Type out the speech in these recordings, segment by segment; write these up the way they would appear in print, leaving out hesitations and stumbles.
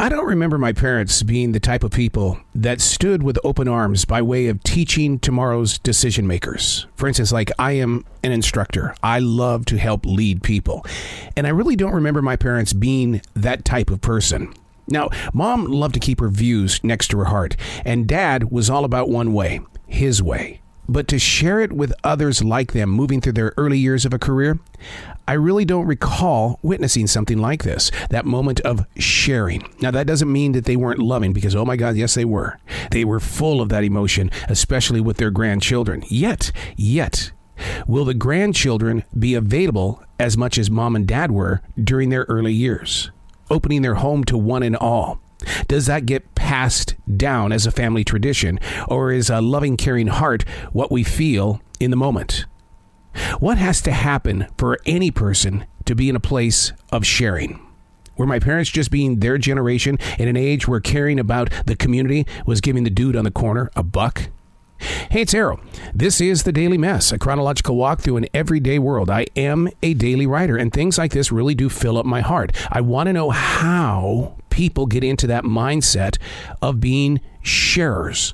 I don't remember my parents being the type of people that stood with open arms by way of teaching tomorrow's decision makers. For instance, like I am an instructor. I love to help lead people. And I really don't remember my parents being that type of person. Now, Mom loved to keep her views next to her heart, and Dad was all about one way, his way. But to share it with others like them moving through their early years of a career, I really don't recall witnessing something like this, that moment of sharing. Now, that doesn't mean that they weren't loving, because, oh my God, yes, they were. They were full of that emotion, especially with their grandchildren. Yet, will the grandchildren be available as much as Mom and Dad were during their early years, opening their home to one and all? Does that get passed down as a family tradition, or is a loving, caring heart what we feel in the moment? What has to happen for any person to be in a place of sharing? Were my parents just being their generation in an age where caring about the community was giving the dude on the corner a buck? Hey, it's Arrow. This is The Daily Mess, a chronological walk through an everyday world. I am a daily writer, and things like this really do fill up my heart. I want to know how people get into that mindset of being sharers.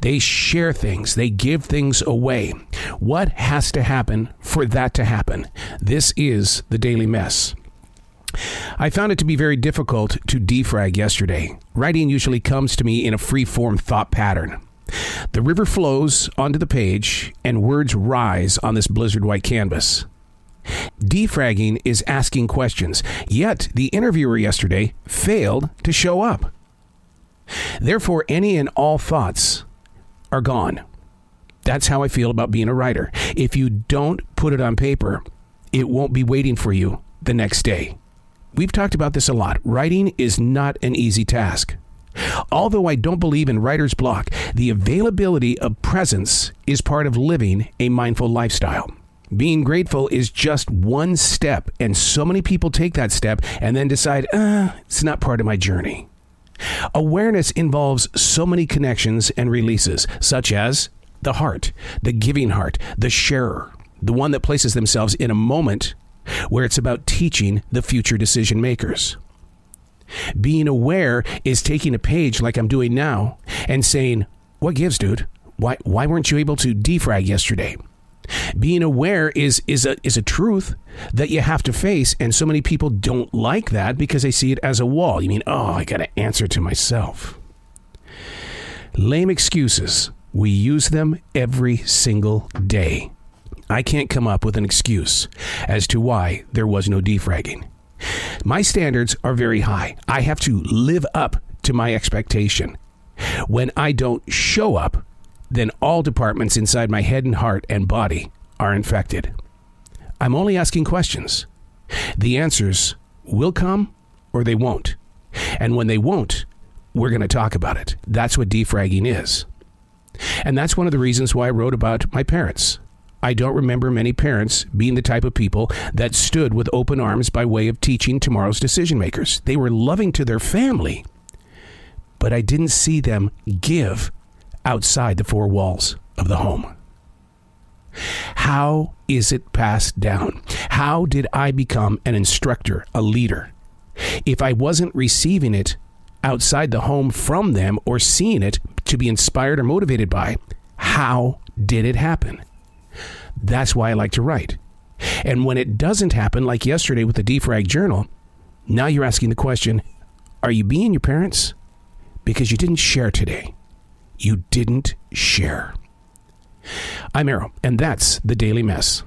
They share things. They give things away. What has to happen for that to happen? This is The Daily Mess. I found it to be very difficult to defrag yesterday. Writing usually comes to me in a free-form thought pattern. The river flows onto the page, and words rise on this blizzard white canvas. Defragging is asking questions, yet the interviewer yesterday failed to show up. Therefore, any and all thoughts are gone. That's how I feel about being a writer. If you don't put it on paper, it won't be waiting for you the next day. We've talked about this a lot. Writing is not an easy task. Although I don't believe in writer's block, the availability of presence is part of living a mindful lifestyle. Being grateful is just one step, and so many people take that step and then decide, it's not part of my journey. Awareness involves so many connections and releases, such as the heart, the giving heart, the sharer, the one that places themselves in a moment where it's about teaching the future decision makers. Being aware is taking a page like I'm doing now and saying, what gives, dude? Why weren't you able to defrag yesterday? Being aware is a truth that you have to face, and so many people don't like that because they see it as a wall. You mean, I got to answer to myself. Lame excuses. We use them every single day. I can't come up with an excuse as to why there was no defragging. My standards are very high. I have to live up to my expectation. When I don't show up, then all departments inside my head and heart and body are infected. I'm only asking questions. The answers will come or they won't. And when they won't, we're going to talk about it. That's what defragging is. And that's one of the reasons why I wrote about my parents. I don't remember many parents being the type of people that stood with open arms by way of teaching tomorrow's decision makers. They were loving to their family, but I didn't see them give outside the four walls of the home. How is it passed down? How did I become an instructor, a leader? If I wasn't receiving it outside the home from them or seeing it to be inspired or motivated by, how did it happen? That's why I like to write. And when it doesn't happen, like yesterday with the Defrag Journal, now you're asking the question, are you being your parents? Because you didn't share today. You didn't share. I'm Arrow, and that's The Daily Mess.